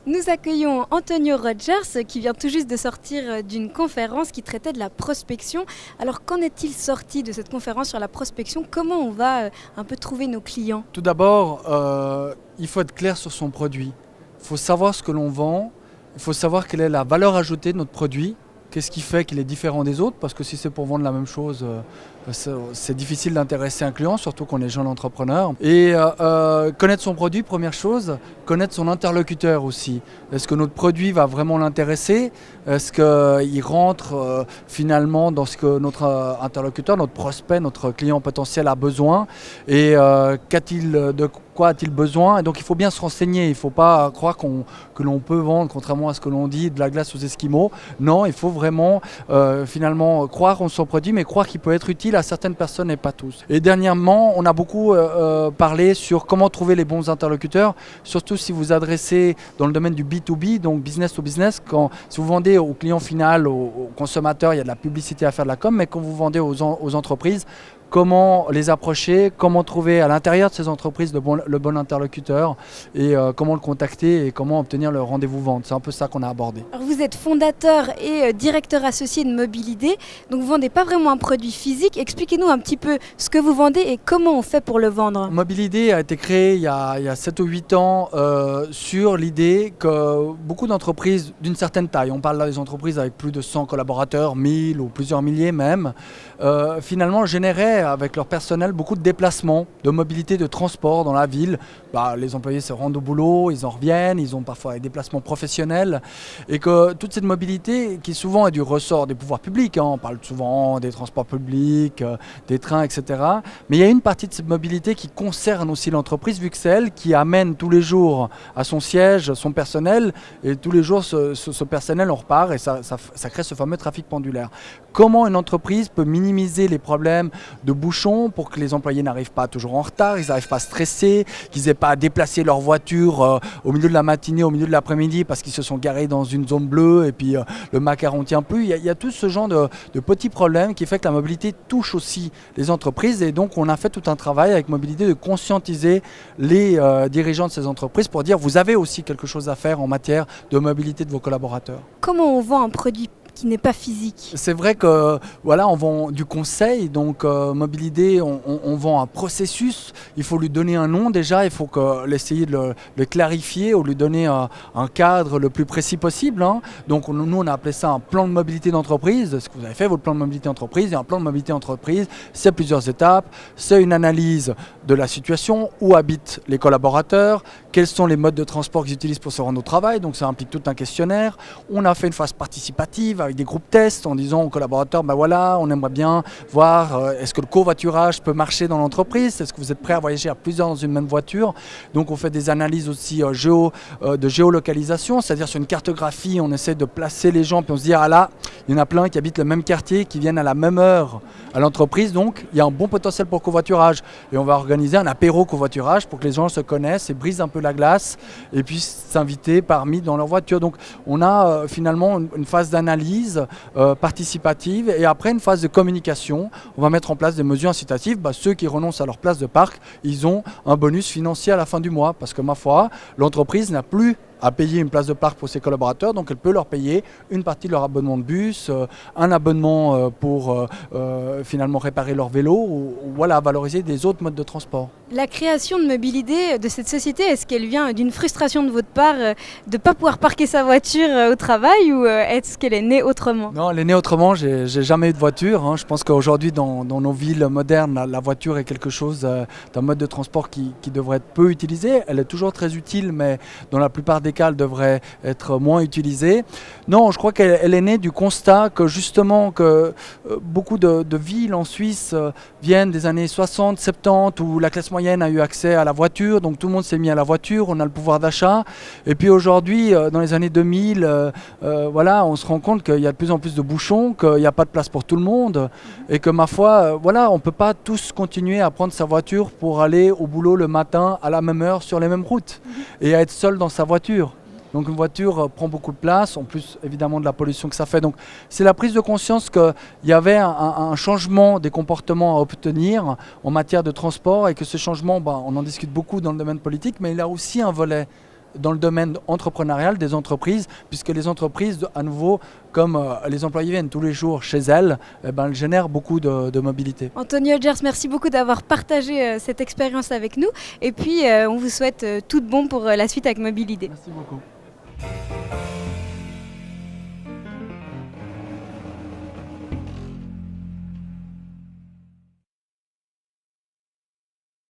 Nous accueillons Antonio Rogers qui vient tout juste de sortir d'une conférence qui traitait de la prospection. Alors qu'en est-il sorti de cette conférence sur la prospection? Comment on va un peu trouver nos clients? Tout d'abord, il faut être clair sur son produit. Il faut savoir ce que l'on vend, il faut savoir quelle est la valeur ajoutée de notre produit. Qu'est-ce qui fait qu'il est différent des autres? Parce que si c'est pour vendre la même chose, c'est difficile d'intéresser un client, surtout qu'on est jeune entrepreneur. Et connaître son produit, première chose, connaître son interlocuteur aussi. Est-ce que notre produit va vraiment l'intéresser? Est-ce qu'il rentre finalement dans ce que notre interlocuteur, notre prospect, notre client potentiel a besoin? Et de quoi a-t-il besoin? Et donc il faut bien se renseigner, il ne faut pas croire que l'on peut vendre, contrairement à ce que l'on dit, de la glace aux Esquimaux. Non, il faut vraiment finalement croire en son produit, mais croire qu'il peut être utile à certaines personnes et pas tous. Et dernièrement, on a beaucoup parlé sur comment trouver les bons interlocuteurs, surtout si vous adressez dans le domaine du B2B, donc business to business, si vous vendez au client final, au consommateur, il y a de la publicité à faire, de la com, mais quand vous vendez aux entreprises, comment les approcher, comment trouver à l'intérieur de ces entreprises le bon interlocuteur et comment le contacter et comment obtenir le rendez-vous vente. C'est un peu ça qu'on a abordé. Alors vous êtes fondateur et directeur associé de Mobilidé, donc vous ne vendez pas vraiment un produit physique. Expliquez-nous un petit peu ce que vous vendez et comment on fait pour le vendre. Mobilidé a été créé il y a 7 ou 8 ans sur l'idée que beaucoup d'entreprises d'une certaine taille, on parle là des entreprises avec plus de 100 collaborateurs, 1000 ou plusieurs milliers même, finalement généraient avec leur personnel beaucoup de déplacements, de mobilité, de transport dans la ville. Les employés se rendent au boulot, ils en reviennent, ils ont parfois des déplacements professionnels et que toute cette mobilité qui souvent est du ressort des pouvoirs publics, on parle souvent des transports publics, des trains, etc. Mais il y a une partie de cette mobilité qui concerne aussi l'entreprise vu que c'est elle qui amène tous les jours à son siège son personnel et tous les jours ce personnel on repart et ça crée ce fameux trafic pendulaire. Comment une entreprise peut minimiser les problèmes de bouchons pour que les employés n'arrivent pas toujours en retard, ils n'arrivent pas à stresser, qu'ils n'aient pas à déplacer leur voiture au milieu de la matinée, au milieu de l'après-midi parce qu'ils se sont garés dans une zone bleue et puis le macaron ne tient plus. Il y a tout ce genre de petits problèmes qui fait que la mobilité touche aussi les entreprises et donc on a fait tout un travail avec Mobilidé de conscientiser les dirigeants de ces entreprises pour dire vous avez aussi quelque chose à faire en matière de mobilité de vos collaborateurs. Comment on vend un produit qui n'est pas physique? C'est vrai que on vend du conseil, donc Mobilidé, on vend un processus, il faut lui donner un nom déjà, il faut essayer de le clarifier ou lui donner un cadre le plus précis possible. Donc nous on a appelé ça un plan de mobilité d'entreprise. Est-ce que vous avez fait votre plan de mobilité d'entreprise? Et un plan de mobilité d'entreprise, c'est plusieurs étapes, c'est une analyse de la situation, où habitent les collaborateurs, quels sont les modes de transport qu'ils utilisent pour se rendre au travail, donc ça implique tout un questionnaire. On a fait une phase participative avec des groupes tests en disant aux collaborateurs, on aimerait bien voir est-ce que le covoiturage peut marcher dans l'entreprise, est-ce que vous êtes prêts à voyager à plusieurs dans une même voiture. Donc on fait des analyses aussi de géolocalisation, c'est-à-dire sur une cartographie, on essaie de placer les gens, puis on se dit, ah là, il y en a plein qui habitent le même quartier, qui viennent à la même heure à l'entreprise, donc il y a un bon potentiel pour covoiturage. Et on va organiser un apéro covoiturage pour que les gens se connaissent et brisent un peu la glace et puissent s'inviter parmi dans leur voiture. Donc on a finalement une phase d'analyse participative et après une phase de communication. On va mettre en place des mesures incitatives. Ceux qui renoncent à leur place de parc, ils ont un bonus financier à la fin du mois parce que ma foi, l'entreprise n'a plus à payer une place de parc pour ses collaborateurs, donc elle peut leur payer une partie de leur abonnement de bus, un abonnement pour finalement réparer leur vélo ou valoriser des autres modes de transport. La création de Mobilidé, de cette société, est-ce qu'elle vient d'une frustration de votre part de ne pas pouvoir parquer sa voiture au travail ou est-ce qu'elle est née autrement? Non, elle est née autrement, j'ai jamais eu de voiture. Je pense qu'aujourd'hui dans nos villes modernes, la voiture est quelque chose d'un mode de transport qui devrait être peu utilisé. Elle est toujours très utile, mais dans la plupart des cas, elle devrait être moins utilisée. Non, je crois qu'elle est née du constat que justement beaucoup de villes en Suisse viennent des années 60, 70 où la classe moyenne a eu accès à la voiture, donc tout le monde s'est mis à la voiture, on a le pouvoir d'achat. Et puis aujourd'hui, dans les années 2000, on se rend compte qu'il y a de plus en plus de bouchons, qu'il n'y a pas de place pour tout le monde et que ma foi, on ne peut pas tous continuer à prendre sa voiture pour aller au boulot le matin à la même heure sur les mêmes routes et à être seul dans sa voiture. Donc une voiture prend beaucoup de place, en plus évidemment de la pollution que ça fait. Donc c'est la prise de conscience qu'il y avait un changement des comportements à obtenir en matière de transport et que ce changement, on en discute beaucoup dans le domaine politique, mais il a aussi un volet dans le domaine entrepreneurial des entreprises, puisque les entreprises, à nouveau, comme les employés viennent tous les jours chez elles, elles génèrent beaucoup de mobilité. Anthony Hodgers, merci beaucoup d'avoir partagé cette expérience avec nous. Et puis, on vous souhaite tout de bon pour la suite avec Mobilidé. Merci beaucoup.